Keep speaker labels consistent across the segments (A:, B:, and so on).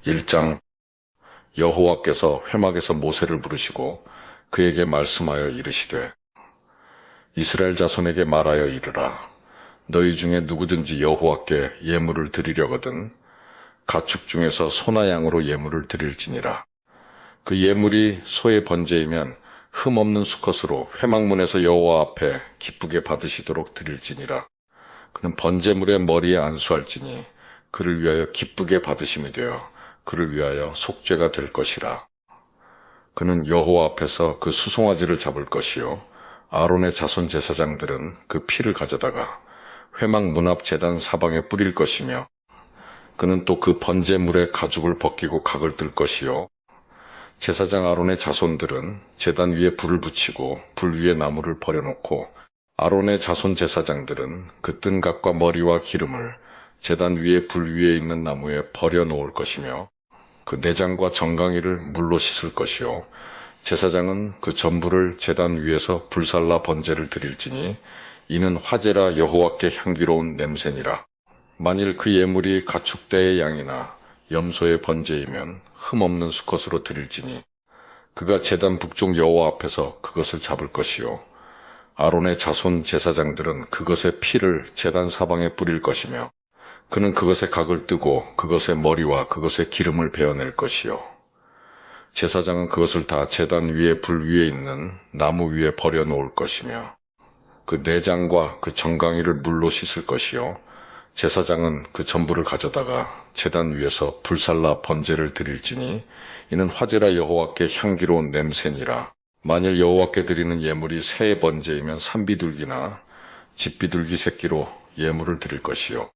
A: 1장. 여호와께서 회막에서 모세를 부르시고 그에게 말씀하여 이르시되 이스라엘 자손에게 말하여 이르라. 너희 중에 누구든지 여호와께 예물을 드리려거든 가축 중에서 소나 양으로 예물을 드릴지니라. 그 예물이 소의 번제이면 흠없는 수컷으로 회막문에서 여호와 앞에 기쁘게 받으시도록 드릴지니라. 그는 번제물의 머리에 안수할지니 그를 위하여 기쁘게 받으심이 되어 그를 위하여 속죄가 될 것이라. 그는 여호와 앞에서 그 수송아지를 잡을 것이요 아론의 자손 제사장들은 그 피를 가져다가 회막 문 앞 제단 사방에 뿌릴 것이며 그는 또 그 번제물의 가죽을 벗기고 각을 뜰 것이요 제사장 아론의 자손들은 제단 위에 불을 붙이고 불 위에 나무를 버려놓고 아론의 자손 제사장들은 그 뜬 각과 머리와 기름을 제단 위에 불 위에 있는 나무에 버려놓을 것이며 그 내장과 정강이를 물로 씻을 것이요 제사장은 그 전부를 제단 위에서 불살라 번제를 드릴지니 이는 화제라 여호와께 향기로운 냄새니라. 만일 그 예물이 가축대의 양이나 염소의 번제이면 흠없는 수컷으로 드릴지니 그가 제단 북쪽 여호와 앞에서 그것을 잡을 것이요 아론의 자손 제사장들은 그것의 피를 제단 사방에 뿌릴 것이며 그는 그것의 각을 뜨고 그것의 머리와 그것의 기름을 베어낼 것이요 제사장은 그것을 다 제단 위에 불 위에 있는 나무 위에 버려놓을 것이며 그 내장과 그 정강이를 물로 씻을 것이요 제사장은 그 전부를 가져다가 제단 위에서 불살라 번제를 드릴지니 이는 화제라 여호와께 향기로운 냄새니라. 만일 여호와께 드리는 예물이 새의 번제이면 산비둘기나 집비둘기 새끼로 예물을 드릴 것이요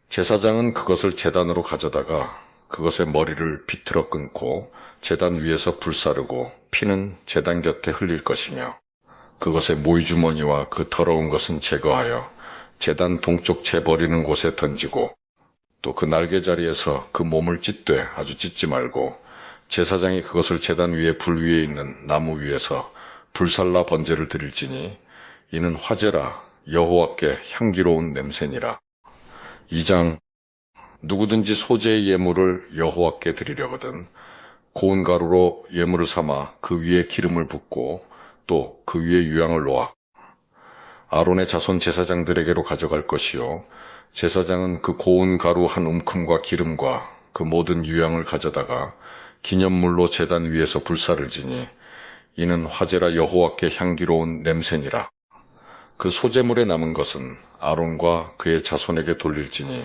A: 제사장은 그것을 제단으로 가져다가 그것의 머리를 비틀어 끊고 제단 위에서 불사르고 피는 제단 곁에 흘릴 것이며 그것의 모이주머니와 그 더러운 것은 제거하여 제단 동쪽 재버리는 곳에 던지고 또 그 날개자리에서 그 몸을 찢되 아주 찢지 말고 제사장이 그것을 제단 위에 불 위에 있는 나무 위에서 불살라 번제를 드릴지니 이는 화제라 여호와께 향기로운 냄새니라. 2장. 누구든지 소재의 예물을 여호와께 드리려거든 고운 가루로 예물을 삼아 그 위에 기름을 붓고 또 그 위에 유향을 놓아 아론의 자손 제사장들에게로 가져갈 것이요 제사장은 그 고운 가루 한 움큼과 기름과 그 모든 유향을 가져다가 기념물로 제단 위에서 불사를 지니 이는 화제라 여호와께 향기로운 냄새니라. 그 소제물에 남은 것은 아론과 그의 자손에게 돌릴지니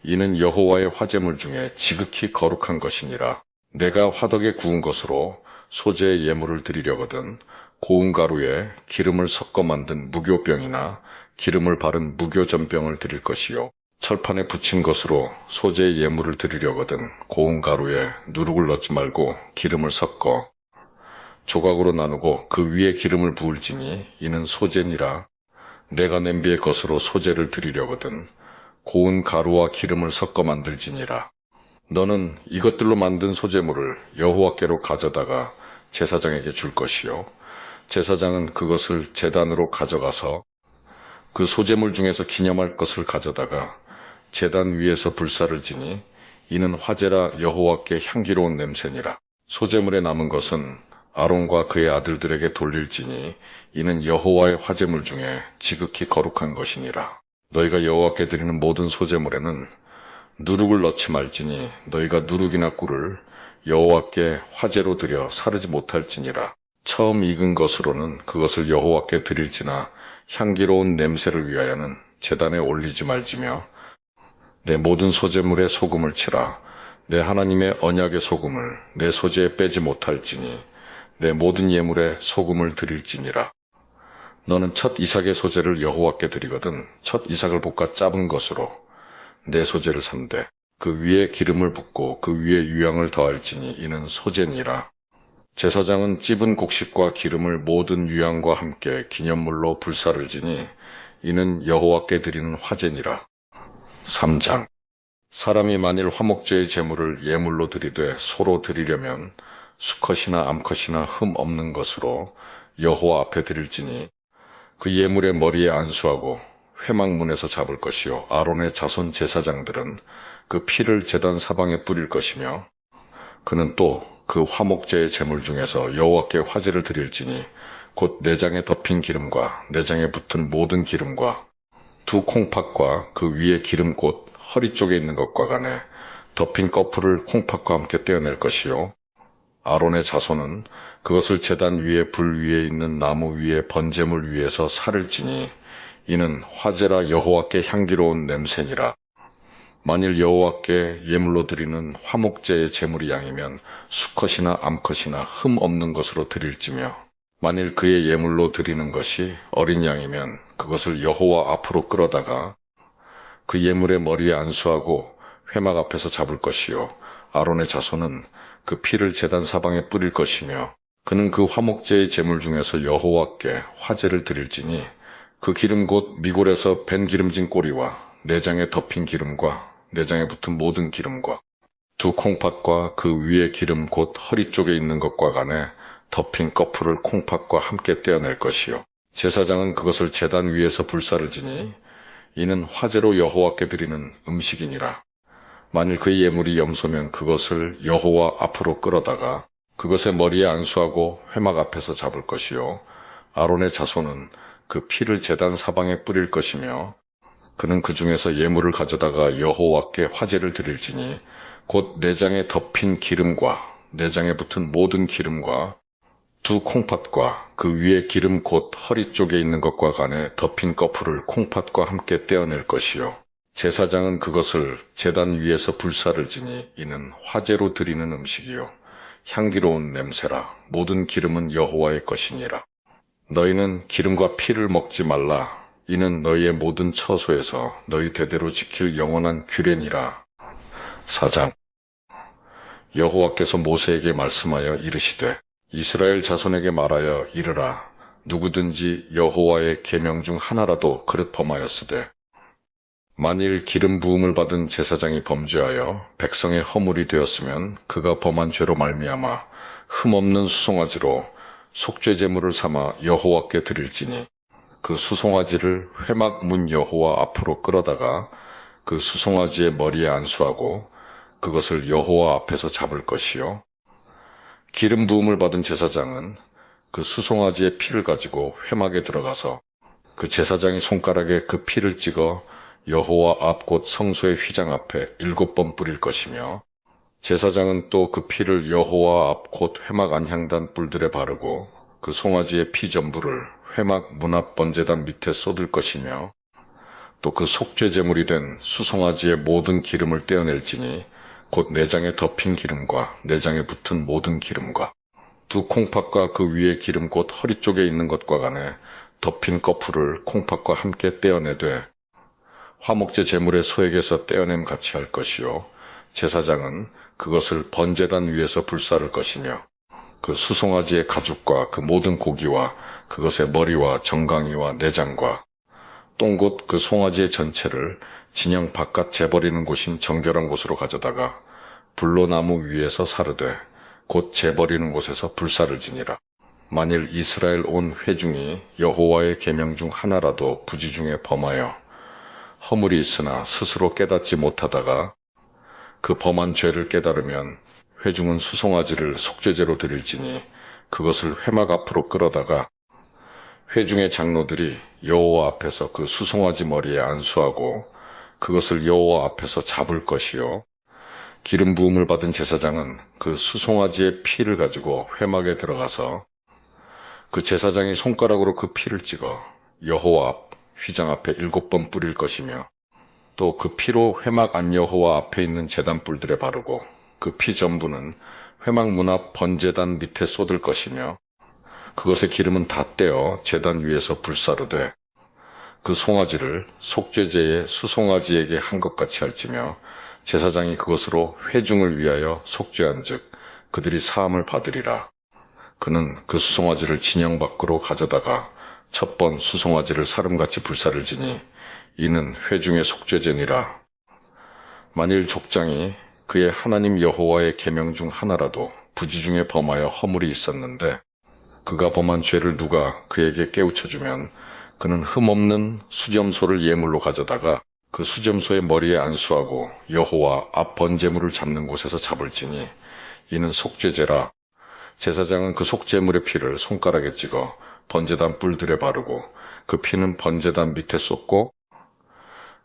A: 이는 여호와의 화제물 중에 지극히 거룩한 것이니라. 내가 화덕에 구운 것으로 소제의 예물을 드리려거든 고운 가루에 기름을 섞어 만든 무교병이나 기름을 바른 무교전병을 드릴 것이요 철판에 붙인 것으로 소제의 예물을 드리려거든 고운 가루에 누룩을 넣지 말고 기름을 섞어 조각으로 나누고 그 위에 기름을 부을지니 이는 소제니라. 내가 냄비의 것으로 소제를 드리려거든 고운 가루와 기름을 섞어 만들지니라. 너는 이것들로 만든 소제물을 여호와께로 가져다가 제사장에게 줄 것이요 제사장은 그것을 제단으로 가져가서 그 소제물 중에서 기념할 것을 가져다가 제단 위에서 불사를 지니 이는 화제라 여호와께 향기로운 냄새니라. 소제물에 남은 것은 아론과 그의 아들들에게 돌릴지니 이는 여호와의 화제물 중에 지극히 거룩한 것이니라. 너희가 여호와께 드리는 모든 소제물에는 누룩을 넣지 말지니 너희가 누룩이나 꿀을 여호와께 화제로 드려 사르지 못할지니라. 처음 익은 것으로는 그것을 여호와께 드릴지나 향기로운 냄새를 위하여는 제단에 올리지 말지며 내 모든 소제물에 소금을 치라. 내 하나님의 언약의 소금을 내 소제에 빼지 못할지니 내 모든 예물에 소금을 드릴지니라. 너는 첫 이삭의 소제를 여호와께 드리거든 첫 이삭을 볶아 짜은 것으로 내 소제를 삼되 그 위에 기름을 붓고 그 위에 유향을 더할지니 이는 소제니라. 제사장은 찝은 곡식과 기름을 모든 유향과 함께 기념물로 불사를 지니 이는 여호와께 드리는 화제니라. 3장. 사람이 만일 화목제의 제물을 예물로 드리되 소로 드리려면 수컷이나 암컷이나 흠 없는 것으로 여호와 앞에 드릴지니 그 예물의 머리에 안수하고 회막문에서 잡을 것이요 아론의 자손 제사장들은 그 피를 제단 사방에 뿌릴 것이며 그는 또 그 화목제의 제물 중에서 여호와께 화제를 드릴지니 곧 내장에 덮인 기름과 내장에 붙은 모든 기름과 두 콩팥과 그 위에 기름 곧 허리 쪽에 있는 것과 간에 덮인 꺼풀을 콩팥과 함께 떼어낼 것이요 아론의 자손은 그것을 제단 위에 불 위에 있는 나무 위에 번제물 위에서 살을 찌니 이는 화제라 여호와께 향기로운 냄새니라. 만일 여호와께 예물로 드리는 화목제의 제물이 양이면 수컷이나 암컷이나 흠 없는 것으로 드릴지며 만일 그의 예물로 드리는 것이 어린 양이면 그것을 여호와 앞으로 끌어다가 그 예물의 머리에 안수하고 회막 앞에서 잡을 것이요 아론의 자손은 그 피를 제단 사방에 뿌릴 것이며 그는 그 화목제의 제물 중에서 여호와께 화제를 드릴지니 그 기름 곧 미골에서 밴 기름진 꼬리와 내장에 덮인 기름과 내장에 붙은 모든 기름과 두 콩팥과 그 위에 기름 곧 허리 쪽에 있는 것과 간에 덮인 꺼풀을 콩팥과 함께 떼어낼 것이요 제사장은 그것을 제단 위에서 불사를 지니 이는 화제로 여호와께 드리는 음식이니라. 만일 그의 예물이 염소면 그것을 여호와 앞으로 끌어다가 그것의 머리에 안수하고 회막 앞에서 잡을 것이요 아론의 자손은 그 피를 제단 사방에 뿌릴 것이며 그는 그 중에서 예물을 가져다가 여호와께 화제를 드릴지니 곧 내장에 덮인 기름과 내장에 붙은 모든 기름과 두 콩팥과 그 위에 기름 곧 허리 쪽에 있는 것과 간에 덮인 꺼풀을 콩팥과 함께 떼어낼 것이요 제사장은 그것을 제단 위에서 불사를 지니 이는 화제로 드리는 음식이요 향기로운 냄새라. 모든 기름은 여호와의 것이니라. 너희는 기름과 피를 먹지 말라. 이는 너희의 모든 처소에서 너희 대대로 지킬 영원한 규례니라. 4장. 여호와께서 모세에게 말씀하여 이르시되 이스라엘 자손에게 말하여 이르라. 누구든지 여호와의 계명 중 하나라도 그릇 범하였으되 만일 기름 부음을 받은 제사장이 범죄하여 백성의 허물이 되었으면 그가 범한 죄로 말미암아 흠없는 수송아지로 속죄 제물을 삼아 여호와께 드릴지니 그 수송아지를 회막 문 여호와 앞으로 끌어다가 그 수송아지의 머리에 안수하고 그것을 여호와 앞에서 잡을 것이요 기름 부음을 받은 제사장은 그 수송아지의 피를 가지고 회막에 들어가서 그 제사장이 손가락에 그 피를 찍어 여호와 앞 곧 성소의 휘장 앞에 7번 뿌릴 것이며 제사장은 또 그 피를 여호와 앞 곧 회막 안향단 뿔들에 바르고 그 송아지의 피 전부를 회막 문 앞 번제단 밑에 쏟을 것이며 또 그 속죄 제물이 된 수송아지의 모든 기름을 떼어낼지니 곧 내장에 덮인 기름과 내장에 붙은 모든 기름과 두 콩팥과 그 위에 기름 곧 허리 쪽에 있는 것과 간에 덮인 꺼풀을 콩팥과 함께 떼어내되 화목제 제물의 소액에서 떼어냄 같이 할 것이요 제사장은 그것을 번제단 위에서 불사를 것이며 그 수송아지의 가죽과 그 모든 고기와 그것의 머리와 정강이와 내장과 똥 곧 그 송아지의 전체를 진영 바깥 재버리는 곳인 정결한 곳으로 가져다가 불로 나무 위에서 사르되 곧 재버리는 곳에서 불사를 지니라. 만일 이스라엘 온 회중이 여호와의 계명 중 하나라도 부지 중에 범하여 허물이 있으나 스스로 깨닫지 못하다가 그 범한 죄를 깨달으면 회중은 수송아지를 속죄제로 드릴지니 그것을 회막 앞으로 끌어다가 회중의 장로들이 여호와 앞에서 그 수송아지 머리에 안수하고 그것을 여호와 앞에서 잡을 것이요 기름 부음을 받은 제사장은 그 수송아지의 피를 가지고 회막에 들어가서 그 제사장이 손가락으로 그 피를 찍어 여호와 앞 휘장 앞에 7번 뿌릴 것이며 또 그 피로 회막 안 여호와 앞에 있는 제단 뿔들에 바르고 그 피 전부는 회막 문 앞 번제단 밑에 쏟을 것이며 그것의 기름은 다 떼어 제단 위에서 불사르되 그 송아지를 속죄제의 수송아지에게 한 것 같이 할지며 제사장이 그것으로 회중을 위하여 속죄한즉 그들이 사함을 받으리라. 그는 그 수송아지를 진영 밖으로 가져다가 첫 번 수송아지를 사름같이 불사를 지니 이는 회중의 속죄제니라. 만일 족장이 그의 하나님 여호와의 계명 중 하나라도 부지 중에 범하여 허물이 있었는데 그가 범한 죄를 누가 그에게 깨우쳐주면 그는 흠없는 수염소를 예물로 가져다가 그 수점소의 머리에 안수하고 여호와 앞 번제물을 잡는 곳에서 잡을지니 이는 속죄제라. 제사장은 그 속죄물의 피를 손가락에 찍어 번제단 뿔들에 바르고 그 피는 번제단 밑에 쏟고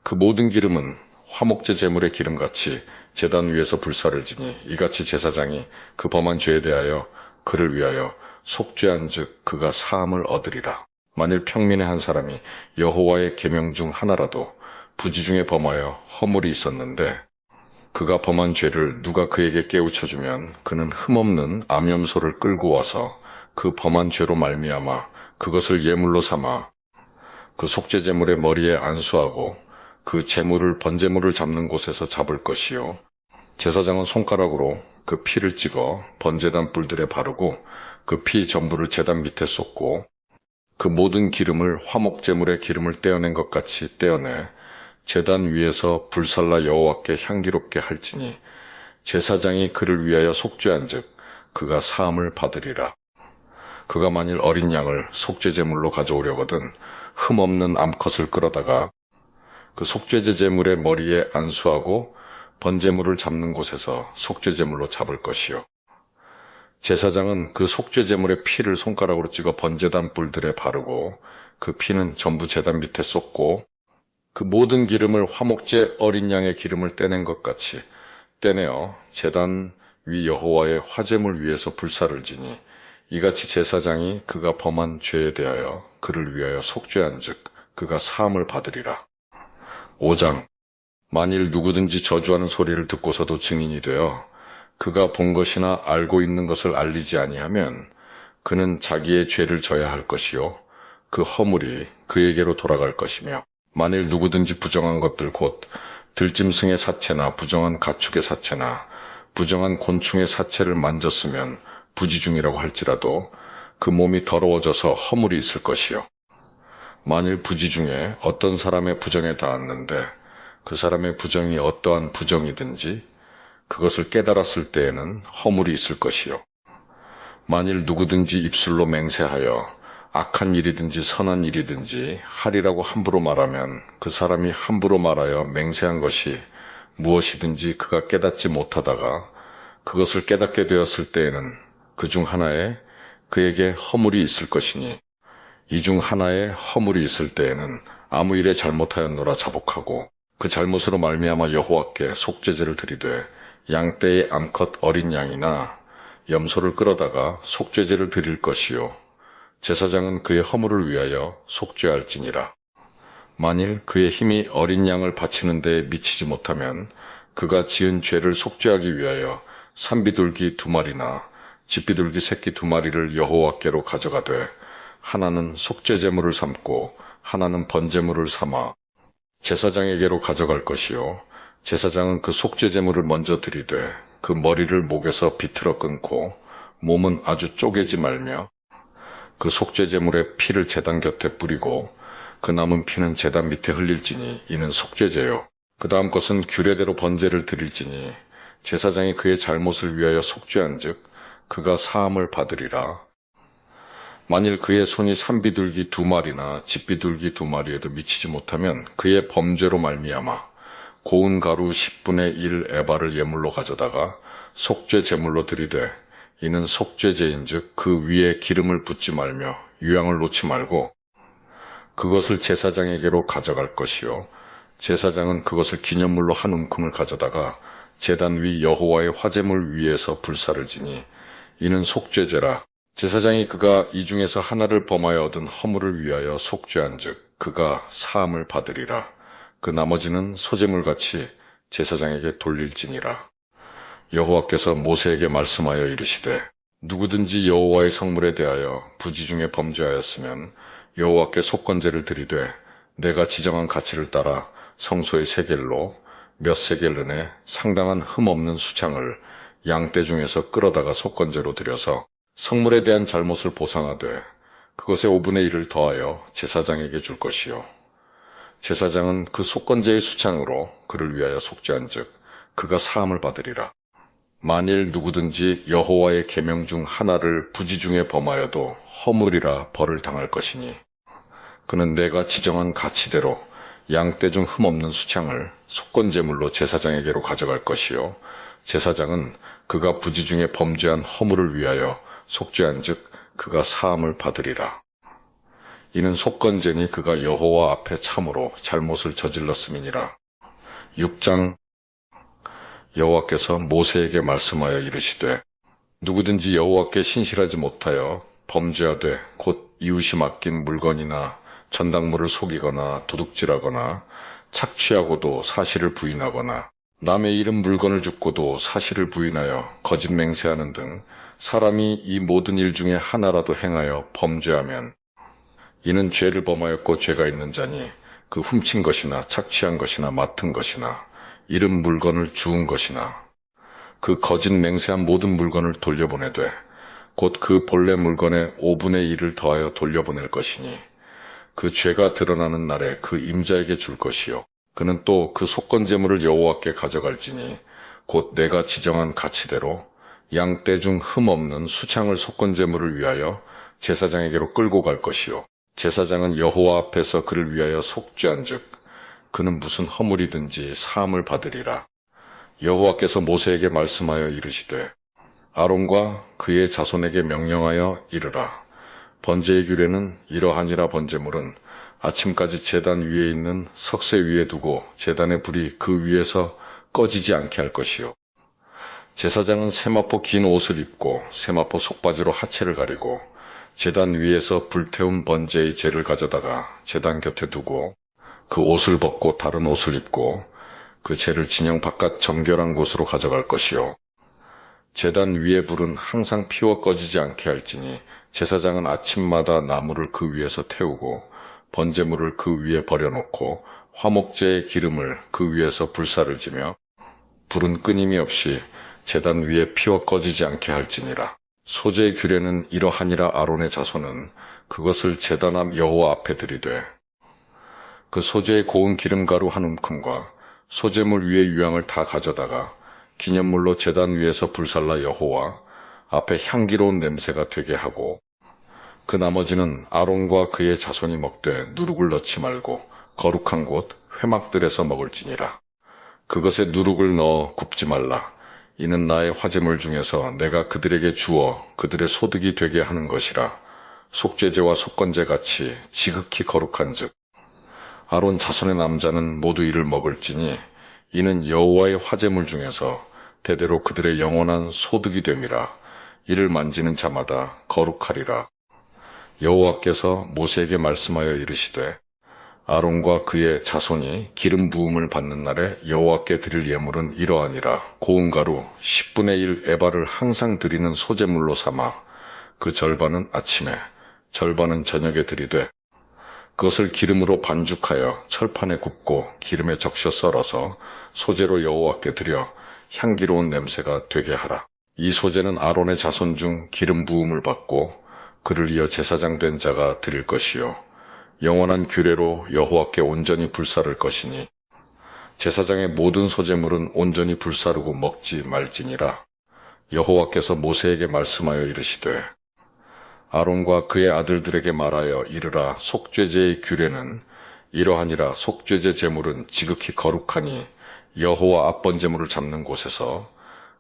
A: 그 모든 기름은 화목제 제물의 기름같이 제단 위에서 불사를 지니 이같이 제사장이 그 범한 죄에 대하여 그를 위하여 속죄한즉 그가 사함을 얻으리라. 만일 평민의 한 사람이 여호와의 계명 중 하나라도 부지 중에 범하여 허물이 있었는데 그가 범한 죄를 누가 그에게 깨우쳐주면 그는 흠없는 암염소를 끌고 와서 그 범한 죄로 말미암아 그것을 예물로 삼아 그 속죄제물의 머리에 안수하고 그 제물을 번제물을 잡는 곳에서 잡을 것이요. 제사장은 손가락으로 그 피를 찍어 번제단 뿔들에 바르고 그 피 전부를 제단 밑에 쏟고 그 모든 기름을 화목제물의 기름을 떼어낸 것 같이 떼어내 제단 위에서 불살라 여호와께 향기롭게 할지니 제사장이 그를 위하여 속죄한즉 그가 사함을 받으리라. 그가 만일 어린 양을 속죄제물로 가져오려거든 흠없는 암컷을 끌어다가 그 속죄제 제물의 머리에 안수하고 번제물을 잡는 곳에서 속죄제물로 잡을 것이요. 제사장은 그 속죄제물의 피를 손가락으로 찍어 번제단 뿔들에 바르고 그 피는 전부 제단 밑에 쏟고 그 모든 기름을 화목제 어린 양의 기름을 떼낸 것 같이 떼내어 제단 위 여호와의 화제물 위에서 불사를 지니 이같이 제사장이 그가 범한 죄에 대하여 그를 위하여 속죄한즉 그가 사함을 받으리라. 5장. 만일 누구든지 저주하는 소리를 듣고서도 증인이 되어 그가 본 것이나 알고 있는 것을 알리지 아니하면 그는 자기의 죄를 져야 할 것이요 그 허물이 그에게로 돌아갈 것이며 만일 누구든지 부정한 것들 곧 들짐승의 사체나 부정한 가축의 사체나 부정한 곤충의 사체를 만졌으면 부지중이라고 할지라도 그 몸이 더러워져서 허물이 있을 것이요. 만일 부지 중에 어떤 사람의 부정에 닿았는데 그 사람의 부정이 어떠한 부정이든지 그것을 깨달았을 때에는 허물이 있을 것이요. 만일 누구든지 입술로 맹세하여 악한 일이든지 선한 일이든지 하리라고 함부로 말하면 그 사람이 함부로 말하여 맹세한 것이 무엇이든지 그가 깨닫지 못하다가 그것을 깨닫게 되었을 때에는 그 중 하나에 그에게 허물이 있을 것이니 이 중 하나에 허물이 있을 때에는 아무 일에 잘못하였노라 자복하고 그 잘못으로 말미암아 여호와께 속죄제를 드리되 양떼의 암컷 어린 양이나 염소를 끌어다가 속죄제를 드릴 것이요 제사장은 그의 허물을 위하여 속죄할지니라. 만일 그의 힘이 어린 양을 바치는 데에 미치지 못하면 그가 지은 죄를 속죄하기 위하여 산비둘기 2마리나 집비둘기 새끼 2마리를 여호와께로 가져가되 하나는 속죄제물을 삼고 하나는 번제물을 삼아 제사장에게로 가져갈 것이요 제사장은 그 속죄제물을 먼저 드리되 그 머리를 목에서 비틀어 끊고 몸은 아주 쪼개지 말며 그 속죄제물의 피를 제단 곁에 뿌리고 그 남은 피는 제단 밑에 흘릴지니 이는 속죄제요. 그 다음 것은 규례대로 번제를 드릴지니 제사장이 그의 잘못을 위하여 속죄한즉 그가 사함을 받으리라. 만일 그의 손이 산비둘기 2마리나 집비둘기 2마리에도 미치지 못하면 그의 범죄로 말미암아 고운 가루 10분의 1 에바를 예물로 가져다가 속죄 제물로 드리되 이는 속죄제인즉 그 위에 기름을 붓지 말며 유향을 놓지 말고 그것을 제사장에게로 가져갈 것이요 제사장은 그것을 기념물로 한 움큼을 가져다가 제단 위 여호와의 화제물 위에서 불사를 지니 이는 속죄제라. 제사장이 그가 이 중에서 하나를 범하여 얻은 허물을 위하여 속죄한즉 그가 사함을 받으리라. 그 나머지는 소제물같이 제사장에게 돌릴지니라. 여호와께서 모세에게 말씀하여 이르시되 누구든지 여호와의 성물에 대하여 부지 중에 범죄하였으면 여호와께 속건제를 드리되 내가 지정한 가치를 따라 성소의 세겔로 몇 세겔 은에 상당한 흠없는 수창을 양떼 중에서 끌어다가 속건제로 드려서 성물에 대한 잘못을 보상하되 그것의 5분의 1을 더하여 제사장에게 줄 것이요 제사장은 그 속건제의 수창으로 그를 위하여 속죄한즉 그가 사함을 받으리라. 만일 누구든지 여호와의 계명 중 하나를 부지 중에 범하여도 허물이라 벌을 당할 것이니 그는 내가 지정한 가치대로 양떼 중 흠없는 수창을 속건제물로 제사장에게로 가져갈 것이요 제사장은 그가 부지 중에 범죄한 허물을 위하여 속죄한즉 그가 사함을 받으리라. 이는 속건제니 그가 여호와 앞에 참으로 잘못을 저질렀음이니라. 6장. 여호와께서 모세에게 말씀하여 이르시되 누구든지 여호와께 신실하지 못하여 범죄하되 곧 이웃이 맡긴 물건이나 전당물을 속이거나 도둑질하거나 착취하고도 사실을 부인하거나 남의 잃은 물건을 줍고도 사실을 부인하여 거짓 맹세하는 등 사람이 이 모든 일 중에 하나라도 행하여 범죄하면 이는 죄를 범하였고 죄가 있는 자니 그 훔친 것이나 착취한 것이나 맡은 것이나 잃은 물건을 주운 것이나 그 거짓 맹세한 모든 물건을 돌려보내되 곧 그 본래 물건의 5분의 1을 더하여 돌려보낼 것이니 그 죄가 드러나는 날에 그 임자에게 줄 것이요 그는 또 그 속건제물을 여호와께 가져갈지니 곧 내가 지정한 가치대로 양떼 중 흠없는 수창을 속건제물을 위하여 제사장에게로 끌고 갈 것이요 제사장은 여호와 앞에서 그를 위하여 속죄한즉 그는 무슨 허물이든지 사함을 받으리라. 여호와께서 모세에게 말씀하여 이르시되 아론과 그의 자손에게 명령하여 이르라. 번제의 규례는 이러하니라. 번제물은 아침까지 제단 위에 있는 석쇠 위에 두고 제단의 불이 그 위에서 꺼지지 않게 할 것이요 제사장은 세마포 긴 옷을 입고 세마포 속바지로 하체를 가리고 제단 위에서 불태운 번제의 재를 가져다가 제단 곁에 두고 그 옷을 벗고 다른 옷을 입고 그 재를 진영 바깥 정결한 곳으로 가져갈 것이요 제단 위의 불은 항상 피워 꺼지지 않게 할지니 제사장은 아침마다 나무를 그 위에서 태우고 번제물을 그 위에 버려놓고 화목제의 기름을 그 위에서 불사를 지며 불은 끊임이 없이 제단 위에 피워 꺼지지 않게 할지니라. 소제의 규례는 이러하니라. 아론의 자손은 그것을 제단 앞 여호와 앞에 들이되 그 소제의 고운 기름가루 한 움큼과 소제물 위의 유향을 다 가져다가 기념물로 제단 위에서 불살라 여호와 앞에 향기로운 냄새가 되게 하고 그 나머지는 아론과 그의 자손이 먹되 누룩을 넣지 말고 거룩한 곳 회막들에서 먹을지니라. 그것에 누룩을 넣어 굽지 말라. 이는 나의 화제물 중에서 내가 그들에게 주어 그들의 소득이 되게 하는 것이라. 속죄제와 속건제 같이 지극히 거룩한즉 아론 자손의 남자는 모두 이를 먹을지니 이는 여호와의 화제물 중에서 대대로 그들의 영원한 소득이 됨이라. 이를 만지는 자마다 거룩하리라. 여호와께서 모세에게 말씀하여 이르시되 아론과 그의 자손이 기름 부음을 받는 날에 여호와께 드릴 예물은 이러하니라. 고운 가루 10분의 1 에바를 항상 드리는 소제물로 삼아 그 절반은 아침에 절반은 저녁에 드리되 그것을 기름으로 반죽하여 철판에 굽고 기름에 적셔 썰어서 소제로 여호와께 드려 향기로운 냄새가 되게 하라. 이 소제는 아론의 자손 중 기름 부음을 받고 그를 이어 제사장 된 자가 드릴 것이요 영원한 규례로 여호와께 온전히 불사를 것이니 제사장의 모든 소제물은 온전히 불사르고 먹지 말지니라. 여호와께서 모세에게 말씀하여 이르시되 아론과 그의 아들들에게 말하여 이르라. 속죄제의 규례는 이러하니라. 속죄제 제물은 지극히 거룩하니 여호와 앞번제물을 잡는 곳에서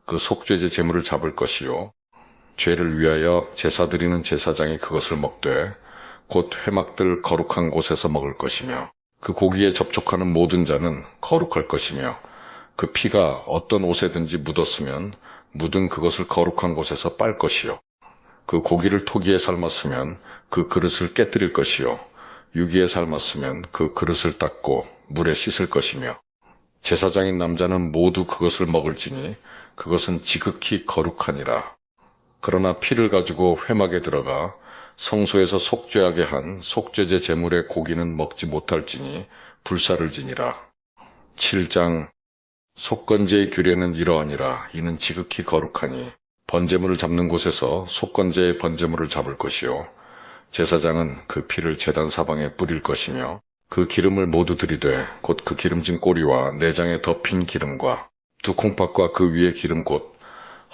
A: 그 속죄제 제물을 잡을 것이요 죄를 위하여 제사 드리는 제사장이 그것을 먹되 곧 회막들 거룩한 곳에서 먹을 것이며 그 고기에 접촉하는 모든 자는 거룩할 것이며 그 피가 어떤 옷에든지 묻었으면 묻은 그것을 거룩한 곳에서 빨 것이요 그 고기를 토기에 삶았으면 그 그릇을 깨뜨릴 것이요 유기에 삶았으면 그 그릇을 닦고 물에 씻을 것이며 제사장인 남자는 모두 그것을 먹을지니 그것은 지극히 거룩하니라. 그러나 피를 가지고 회막에 들어가 성소에서 속죄하게 한 속죄제 제물의 고기는 먹지 못할지니 불사를 지니라. 7장. 속건제의 규례는 이러하니라. 이는 지극히 거룩하니 번제물을 잡는 곳에서 속건제의 번제물을 잡을 것이요 제사장은 그 피를 제단 사방에 뿌릴 것이며 그 기름을 모두 들이되 곧 그 기름진 꼬리와 내장에 덮인 기름과 두 콩팥과 그 위에 기름 곧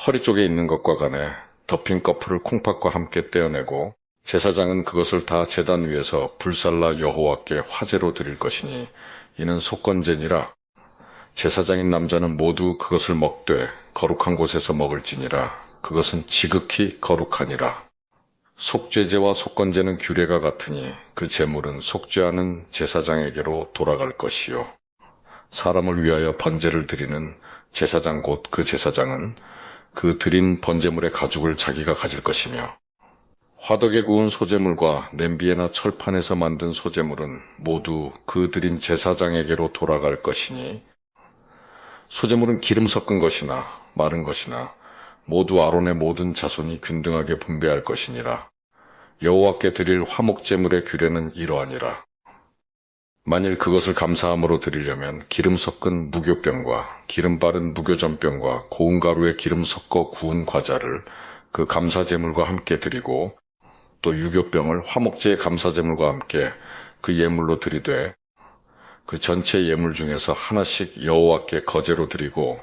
A: 허리 쪽에 있는 것과 간에 덮인 거풀을 콩팥과 함께 떼어내고 제사장은 그것을 다 제단 위에서 불살라 여호와께 화제로 드릴 것이니 이는 속건제니라. 제사장인 남자는 모두 그것을 먹되 거룩한 곳에서 먹을지니라. 그것은 지극히 거룩하니라. 속죄제와 속건제는 규례가 같으니 그 제물은 속죄하는 제사장에게로 돌아갈 것이요. 사람을 위하여 번제를 드리는 제사장 곧 그 제사장은 그 드린 번제물의 가죽을 자기가 가질 것이며, 화덕에 구운 소제물과 냄비에나 철판에서 만든 소제물은 모두 그 드린 제사장에게로 돌아갈 것이니, 소제물은 기름 섞은 것이나 마른 것이나 모두 아론의 모든 자손이 균등하게 분배할 것이니라. 여호와께 드릴 화목제물의 규례는 이러하니라. 만일 그것을 감사함으로 드리려면 기름 섞은 무교병과 기름 바른 무교전병과 고운 가루에 기름 섞어 구운 과자를 그 감사제물과 함께 드리고, 또 유교병을 화목제의 감사제물과 함께 그 예물로 드리되, 그 전체 예물 중에서 하나씩 여호와께 거제로 드리고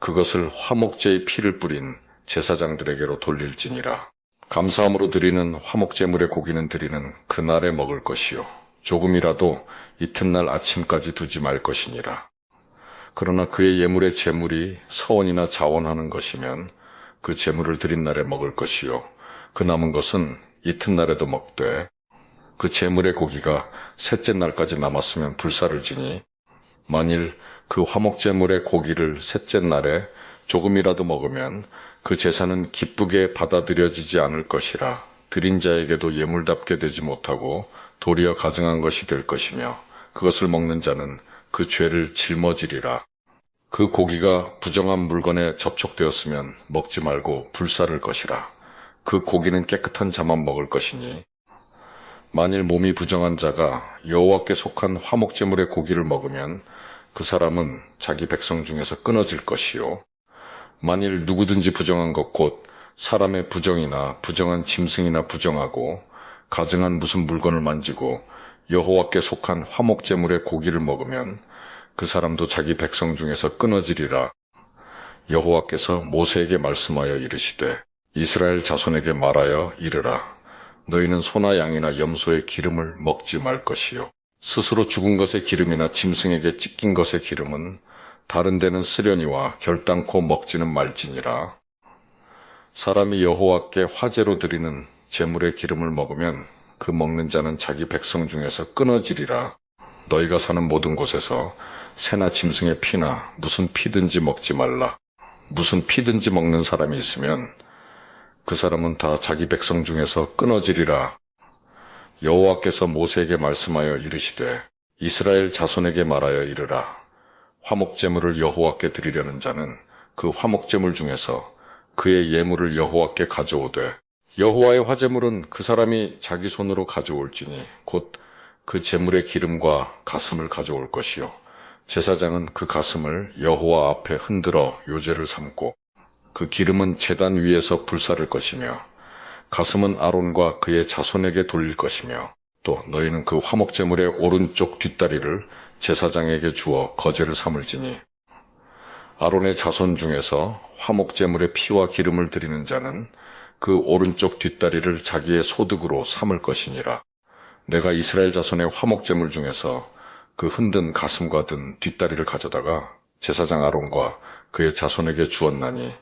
A: 그것을 화목제의 피를 뿌린 제사장들에게로 돌릴지니라. 감사함으로 드리는 화목제물의 고기는 드리는 그날에 먹을 것이요, 조금이라도 이튿날 아침까지 두지 말 것이니라. 그러나 그의 예물의 제물이 서원이나 자원하는 것이면 그 제물을 드린 날에 먹을 것이요, 그 남은 것은 이튿날에도 먹되, 그 제물의 고기가 셋째 날까지 남았으면 불사를 지니, 만일 그 화목제물의 고기를 셋째 날에 조금이라도 먹으면 그 제사는 기쁘게 받아들여지지 않을 것이라. 드린 자에게도 예물답게 되지 못하고 도리어 가증한 것이 될 것이며, 그것을 먹는 자는 그 죄를 짊어지리라. 그 고기가 부정한 물건에 접촉되었으면 먹지 말고 불사를 것이라. 그 고기는 깨끗한 자만 먹을 것이니, 만일 몸이 부정한 자가 여호와께 속한 화목제물의 고기를 먹으면 그 사람은 자기 백성 중에서 끊어질 것이요, 만일 누구든지 부정한 것 곧 사람의 부정이나 부정한 짐승이나 부정하고 가증한 무슨 물건을 만지고 여호와께 속한 화목제물의 고기를 먹으면 그 사람도 자기 백성 중에서 끊어지리라. 여호와께서 모세에게 말씀하여 이르시되, 이스라엘 자손에게 말하여 이르라. 너희는 소나 양이나 염소의 기름을 먹지 말 것이요, 스스로 죽은 것의 기름이나 짐승에게 찢긴 것의 기름은 다른 데는 쓰려니와 결단코 먹지는 말지니라. 사람이 여호와께 화제로 드리는 제물의 기름을 먹으면 그 먹는 자는 자기 백성 중에서 끊어지리라. 너희가 사는 모든 곳에서 새나 짐승의 피나 무슨 피든지 먹지 말라. 무슨 피든지 먹는 사람이 있으면 그 사람은 다 자기 백성 중에서 끊어지리라. 여호와께서 모세에게 말씀하여 이르시되, 이스라엘 자손에게 말하여 이르라. 화목제물을 여호와께 드리려는 자는 그 화목제물 중에서 그의 예물을 여호와께 가져오되, 여호와의 화제물은 그 사람이 자기 손으로 가져올지니 곧 그 제물의 기름과 가슴을 가져올 것이요, 제사장은 그 가슴을 여호와 앞에 흔들어 요제를 삼고 그 기름은 제단 위에서 불사를 것이며, 가슴은 아론과 그의 자손에게 돌릴 것이며, 또 너희는 그 화목제물의 오른쪽 뒷다리를 제사장에게 주어 거제를 삼을지니, 아론의 자손 중에서 화목제물의 피와 기름을 드리는 자는 그 오른쪽 뒷다리를 자기의 소득으로 삼을 것이니라. 내가 이스라엘 자손의 화목제물 중에서 그 흔든 가슴과 든 뒷다리를 가져다가 제사장 아론과 그의 자손에게 주었나니,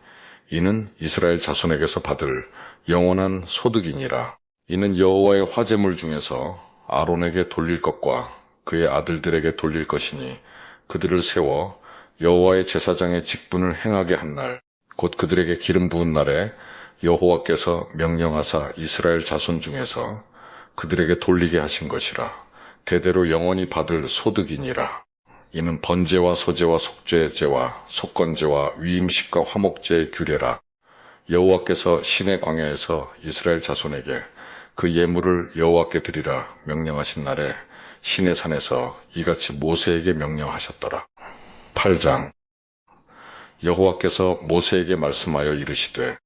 A: 이는 이스라엘 자손에게서 받을 영원한 소득이니라. 이는 여호와의 화제물 중에서 아론에게 돌릴 것과 그의 아들들에게 돌릴 것이니, 그들을 세워 여호와의 제사장의 직분을 행하게 한 날, 곧 그들에게 기름 부은 날에 여호와께서 명령하사 이스라엘 자손 중에서 그들에게 돌리게 하신 것이라. 대대로 영원히 받을 소득이니라. 이는 번제와 소제와 속죄제와 속건제와 위임식과 화목제의 규례라. 여호와께서 시내 광야에서 이스라엘 자손에게 그 예물을 여호와께 드리라 명령하신 날에 시내 산에서 이같이 모세에게 명령하셨더라. 8장. 여호와께서 모세에게 말씀하여 이르시되,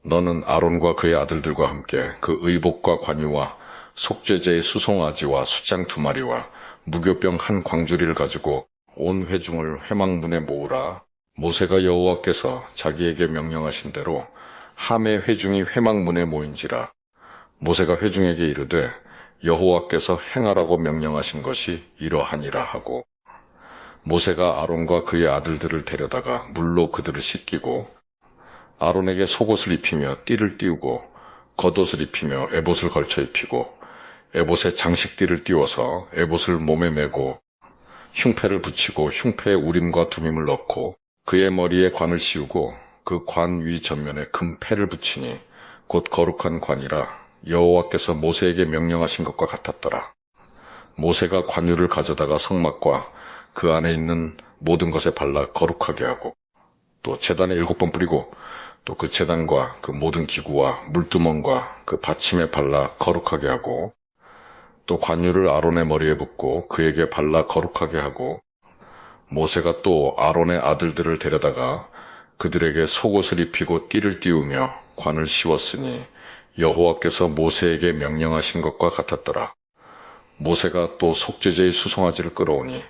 A: 너는 아론과 그의 아들들과 함께 그 의복과 관유와 속죄제의 수송아지와 수장 2마리와 무교병 한 광주리를 가지고 온 회중을 회막문에 모으라. 모세가 여호와께서 자기에게 명령하신 대로 함의 회중이 회막문에 모인지라. 모세가 회중에게 이르되, 여호와께서 행하라고 명령하신 것이 이러하니라 하고, 모세가 아론과 그의 아들들을 데려다가 물로 그들을 씻기고 아론에게 속옷을 입히며 띠를 띄우고 겉옷을 입히며 에봇을 걸쳐 입히고 에봇에 장식띠를 띄워서 에봇을 몸에 메고 흉패를 붙이고 흉패에 우림과 두밈을 넣고 그의 머리에 관을 씌우고 그 관 위 전면에 금패를 붙이니 곧 거룩한 관이라 여호와께서 모세에게 명령하신 것과 같았더라. 모세가 관유를 가져다가 성막과 그 안에 있는 모든 것에 발라 거룩하게 하고 또 제단에 7번 뿌리고 또 그 제단과 그 모든 기구와 물두멍과 그 받침에 발라 거룩하게 하고 또 관유를 아론의 머리에 붓고 그에게 발라 거룩하게 하고 모세가 또 아론의 아들들을 데려다가 그들에게 속옷을 입히고 띠를 띄우며 관을 씌웠으니 여호와께서 모세에게 명령하신 것과 같았더라. 모세가 또 속죄제의 수송아지를 끌어오니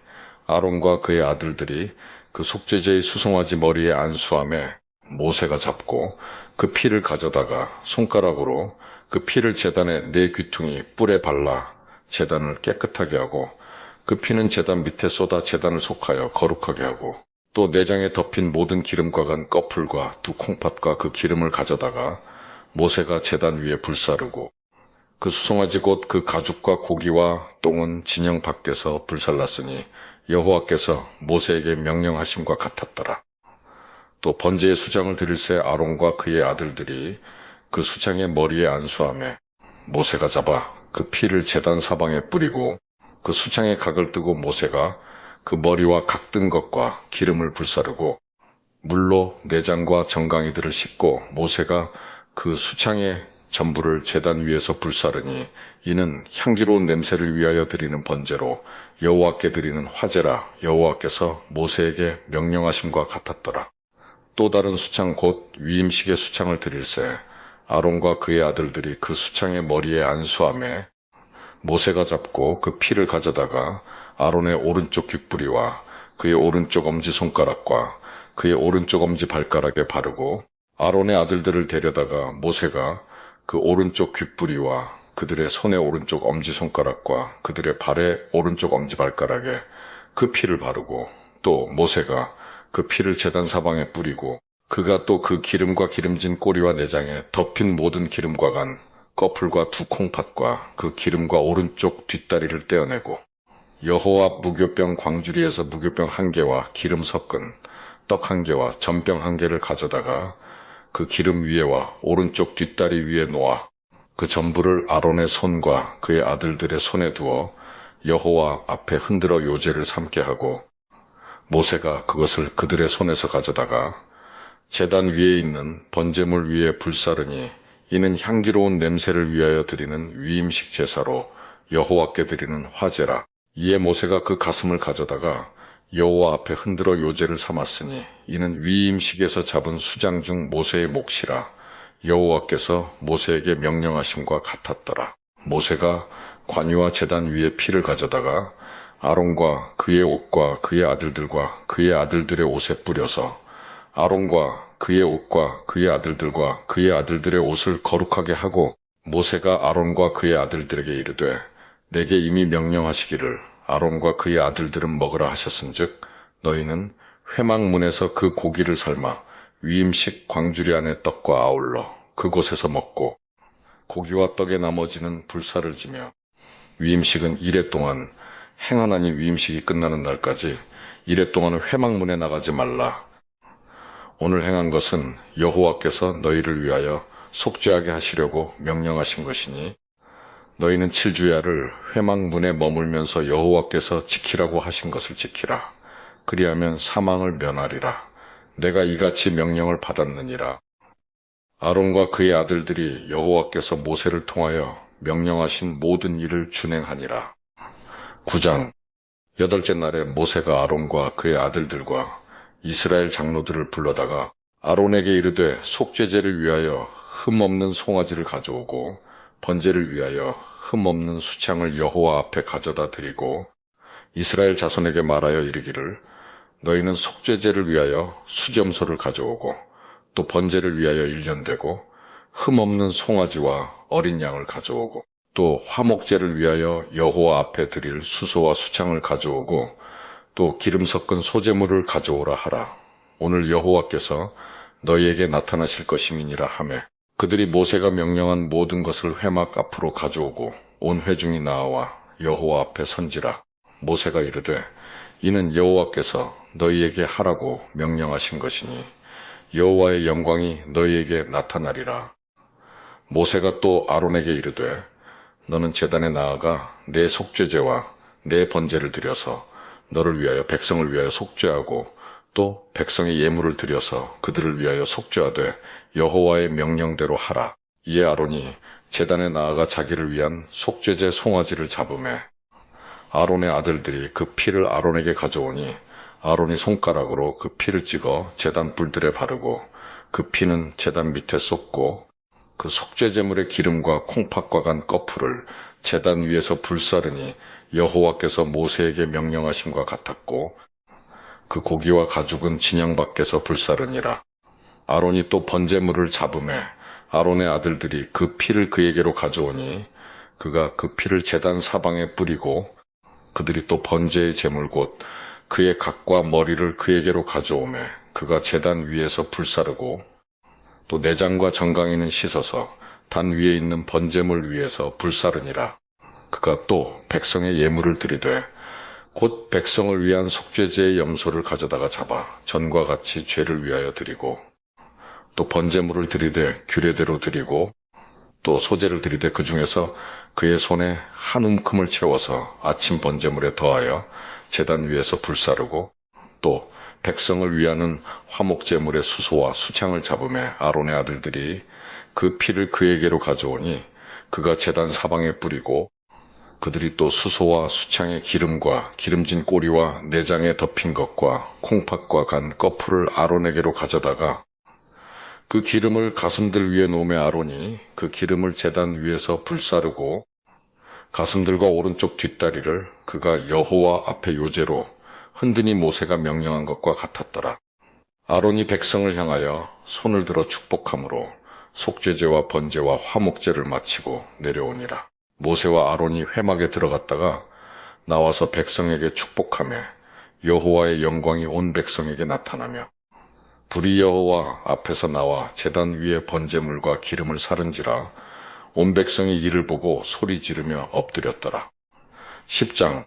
A: 아론과 그의 아들들이 그 속죄제의 수송아지 머리에 안수하며 모세가 잡고 그 피를 가져다가 손가락으로 그 피를 제단의 4귀퉁이 뿔에 발라 제단을 깨끗하게 하고 그 피는 제단 밑에 쏟아 제단을 속하여 거룩하게 하고 또 내장에 덮인 모든 기름과 간 꺼풀과 2콩팥과 그 기름을 가져다가 모세가 제단 위에 불사르고 그 수송아지 곧 그 가죽과 고기와 똥은 진영 밖에서 불살랐으니 여호와께서 모세에게 명령하심과 같았더라. 또 번제의 수장을 드릴새 아론과 그의 아들들이 그 수장의 머리에 안수하며 모세가 잡아 그 피를 제단 사방에 뿌리고 그 수장의 각을 뜨고 모세가 그 머리와 각든 것과 기름을 불사르고 물로 내장과 정강이들을 씻고 모세가 그 수창의 전부를 제단 위에서 불사르니 이는 향기로운 냄새를 위하여 드리는 번제로 여호와께 드리는 화제라 여호와께서 모세에게 명령하심과 같았더라. 또 다른 수창 곧 위임식의 수창을 드릴새 아론과 그의 아들들이 그 수창의 머리에 안수하며 모세가 잡고 그 피를 가져다가 아론의 오른쪽 귓부리와 그의 오른쪽 엄지손가락과 그의 오른쪽 엄지발가락에 바르고 아론의 아들들을 데려다가 모세가 그 오른쪽 귓부리와 그들의 손의 오른쪽 엄지손가락과 그들의 발의 오른쪽 엄지발가락에 그 피를 바르고 또 모세가 그 피를 제단 사방에 뿌리고 그가 또 그 기름과 기름진 꼬리와 내장에 덮인 모든 기름과 간 꺼풀과 2콩팥과 그 기름과 오른쪽 뒷다리를 떼어내고 여호와 무교병 광주리에서 무교병 1개와 기름 섞은 떡 1개와 전병 1개를 가져다가 그 기름 위에와 오른쪽 뒷다리 위에 놓아 그 전부를 아론의 손과 그의 아들들의 손에 두어 여호와 앞에 흔들어 요제를 삼게 하고 모세가 그것을 그들의 손에서 가져다가 제단 위에 있는 번제물 위에 불사르니 이는 향기로운 냄새를 위하여 드리는 위임식 제사로 여호와께 드리는 화제라. 이에 모세가 그 가슴을 가져다가 여호와 앞에 흔들어 요제를 삼았으니 이는 위임식에서 잡은 수장 중 모세의 몫이라 여호와께서 모세에게 명령하심과 같았더라. 모세가 관유와 제단 위에 피를 가져다가 아론과 그의 옷과 그의 아들들과 그의 아들들의 옷에 뿌려서 아론과 그의 옷과 그의 아들들과 그의 아들들의 옷을 거룩하게 하고 모세가 아론과 그의 아들들에게 이르되 내게 이미 명령하시기를 아론과 그의 아들들은 먹으라 하셨은즉 너희는 회막문에서 그 고기를 삶아 위임식 광주리 안의 떡과 아울러 그곳에서 먹고 고기와 떡의 나머지는 불사를 지며 위임식은 이레 동안 행하나니 위임식이 끝나는 날까지 이레 동안은 회막문에 나가지 말라. 오늘 행한 것은 여호와께서 너희를 위하여 속죄하게 하시려고 명령하신 것이니 너희는 7주야를 회막문에 머물면서 여호와께서 지키라고 하신 것을 지키라. 그리하면 사망을 면하리라. 내가 이같이 명령을 받았느니라. 아론과 그의 아들들이 여호와께서 모세를 통하여 명령하신 모든 일을 준행하니라. 9장 8째 날에 모세가 아론과 그의 아들들과 이스라엘 장로들을 불러다가 아론에게 이르되 속죄제를 위하여 흠없는 송아지를 가져오고 번제를 위하여 흠없는 수창을 여호와 앞에 가져다 드리고 이스라엘 자손에게 말하여 이르기를 너희는 속죄제를 위하여 수점소를 가져오고 또 번제를 위하여 일련되고 흠없는 송아지와 어린 양을 가져오고 또 화목제를 위하여 여호와 앞에 드릴 수소와 수창을 가져오고 또 기름 섞은 소재물을 가져오라 하라. 오늘 여호와께서 너희에게 나타나실 것임이니라 하매 그들이 모세가 명령한 모든 것을 회막 앞으로 가져오고 온 회중이 나와 여호와 앞에 선지라. 모세가 이르되 이는 여호와께서 너희에게 하라고 명령하신 것이니 여호와의 영광이 너희에게 나타나리라. 모세가 또 아론에게 이르되 너는 제단에 나아가 내 속죄제와 내 번제를 드려서 너를 위하여 백성을 위하여 속죄하고 또 백성의 예물을 드려서 그들을 위하여 속죄하되 여호와의 명령대로 하라. 이에 아론이 제단에 나아가 자기를 위한 속죄제 송아지를 잡으매 아론의 아들들이 그 피를 아론에게 가져오니 아론이 손가락으로 그 피를 찍어 제단 불들에 바르고 그 피는 제단 밑에 쏟고 그 속죄제물의 기름과 콩팥과 간 거풀을 제단 위에서 불사르니 여호와께서 모세에게 명령하심과 같았고 그 고기와 가죽은 진영 밖에서 불사르니라. 아론이 또 번제물을 잡으매 아론의 아들들이 그 피를 그에게로 가져오니 그가 그 피를 제단 사방에 뿌리고 그들이 또 번제의 제물 곧 그의 각과 머리를 그에게로 가져오매 그가 제단 위에서 불사르고 또 내장과 정강이는 씻어서 단 위에 있는 번제물 위에서 불사르니라. 그가 또 백성의 예물을 드리되 곧 백성을 위한 속죄제의 염소를 가져다가 잡아 전과 같이 죄를 위하여 드리고 또 번제물을 드리되 규례대로 드리고 또 소제를 드리되 그 중에서 그의 손에 한 움큼을 채워서 아침 번제물에 더하여 제단 위에서 불사르고 또 백성을 위하는 화목제물의 수소와 수창을 잡으매 아론의 아들들이 그 피를 그에게로 가져오니 그가 제단 사방에 뿌리고 그들이 또 수소와 수창의 기름과 기름진 꼬리와 내장에 덮인 것과 콩팥과 간 거풀을 아론에게로 가져다가 그 기름을 가슴들 위에 놓으매 아론이 그 기름을 제단 위에서 불사르고 가슴들과 오른쪽 뒷다리를 그가 여호와 앞에 요제로 흔드니 모세가 명령한 것과 같았더라. 아론이 백성을 향하여 손을 들어 축복함으로 속죄제와 번제와 화목제를 마치고 내려오니라. 모세와 아론이 회막에 들어갔다가 나와서 백성에게 축복하며 여호와의 영광이 온 백성에게 나타나며 불이 여호와 앞에서 나와 제단 위에 번제물과 기름을 사른지라 온 백성이 이를 보고 소리 지르며 엎드렸더라. 10장.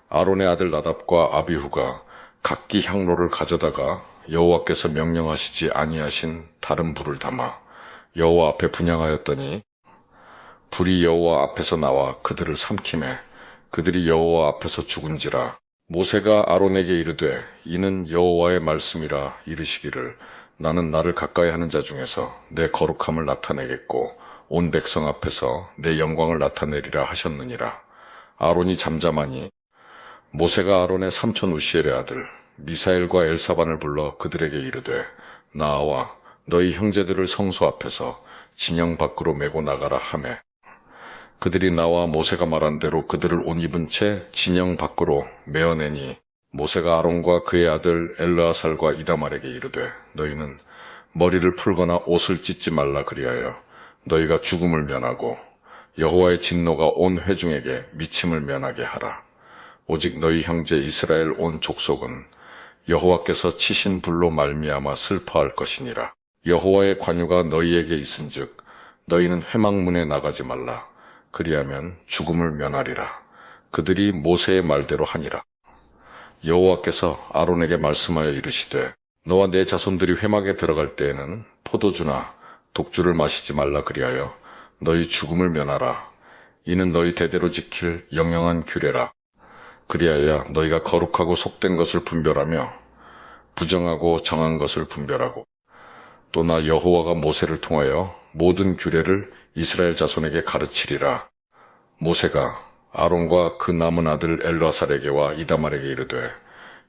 A: 아론의 아들 나답과 아비후가 각기 향로를 가져다가 여호와께서 명령하시지 아니하신 다른 불을 담아 여호와 앞에 분향하였더니 불이 여호와 앞에서 나와 그들을 삼키매 그들이 여호와 앞에서 죽은지라. 모세가 아론에게 이르되 이는 여호와의 말씀이라 이르시기를 나는 나를 가까이 하는 자 중에서 내 거룩함을 나타내겠고 온 백성 앞에서 내 영광을 나타내리라 하셨느니라. 아론이 잠잠하니 모세가 아론의 삼촌 우시엘의 아들 미사엘과 엘사반을 불러 그들에게 이르되 나와 너희 형제들을 성소 앞에서 진영 밖으로 메고 나가라 하매 그들이 나와 모세가 말한 대로 그들을 옷 입은 채 진영 밖으로 메어내니 모세가 아론과 그의 아들 엘르아살과 이다말에게 이르되 너희는 머리를 풀거나 옷을 찢지 말라 그리하여 너희가 죽음을 면하고 여호와의 진노가 온 회중에게 미침을 면하게 하라. 오직 너희 형제 이스라엘 온 족속은 여호와께서 치신 불로 말미암아 슬퍼할 것이니라. 여호와의 관유가 너희에게 있은즉 너희는 회막문에 나가지 말라. 그리하면 죽음을 면하리라. 그들이 모세의 말대로 하니라. 여호와께서 아론에게 말씀하여 이르시되 너와 내 자손들이 회막에 들어갈 때에는 포도주나 독주를 마시지 말라 그리하여 너희 죽음을 면하라. 이는 너희 대대로 지킬 영영한 규례라. 그리하여 너희가 거룩하고 속된 것을 분별하며 부정하고 정한 것을 분별하고 또 나 여호와가 모세를 통하여 모든 규례를 이스라엘 자손에게 가르치리라. 모세가 아론과 그 남은 아들 엘르아살에게와 이다말에게 이르되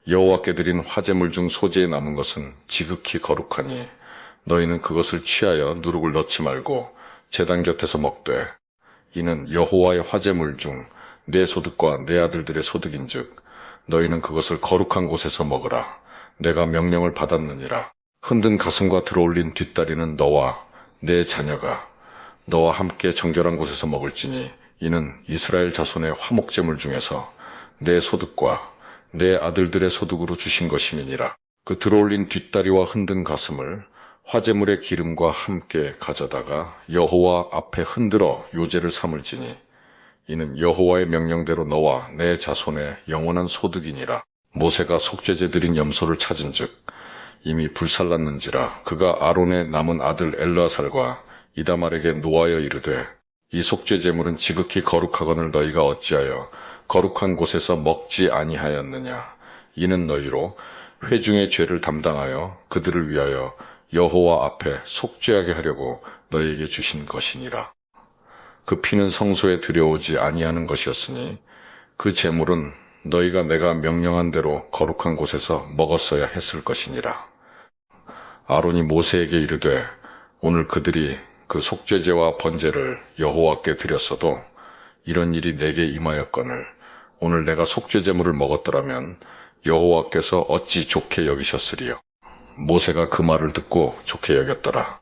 A: 여호와께 드린 화제물 중 소재에 남은 것은 지극히 거룩하니 너희는 그것을 취하여 누룩을 넣지 말고 제단 곁에서 먹되 이는 여호와의 화제물 중 내 소득과 내 아들들의 소득인즉 너희는 그것을 거룩한 곳에서 먹으라. 내가 명령을 받았느니라. 흔든 가슴과 들어올린 뒷다리는 너와 내 자녀가 너와 함께 정결한 곳에서 먹을지니 이는 이스라엘 자손의 화목제물 중에서 내 소득과 내 아들들의 소득으로 주신 것임이니라. 그 들어올린 뒷다리와 흔든 가슴을 화제물의 기름과 함께 가져다가 여호와 앞에 흔들어 요제를 삼을지니 이는 여호와의 명령대로 너와 내 자손의 영원한 소득이니라. 모세가 속죄제 드린 염소를 찾은즉 이미 불살랐는지라. 그가 아론의 남은 아들 엘르아살과 이다말에게 노하여 이르되 이 속죄제물은 지극히 거룩하거늘 너희가 어찌하여 거룩한 곳에서 먹지 아니하였느냐. 이는 너희로 회중의 죄를 담당하여 그들을 위하여 여호와 앞에 속죄하게 하려고 너희에게 주신 것이니라. 그 피는 성소에 들여오지 아니하는 것이었으니 그 제물은 너희가 내가 명령한 대로 거룩한 곳에서 먹었어야 했을 것이니라. 아론이 모세에게 이르되 오늘 그들이 그 속죄제와 번제를 여호와께 드렸어도 이런 일이 내게 임하였거늘 오늘 내가 속죄제물을 먹었더라면 여호와께서 어찌 좋게 여기셨으리요. 모세가 그 말을 듣고 좋게 여겼더라.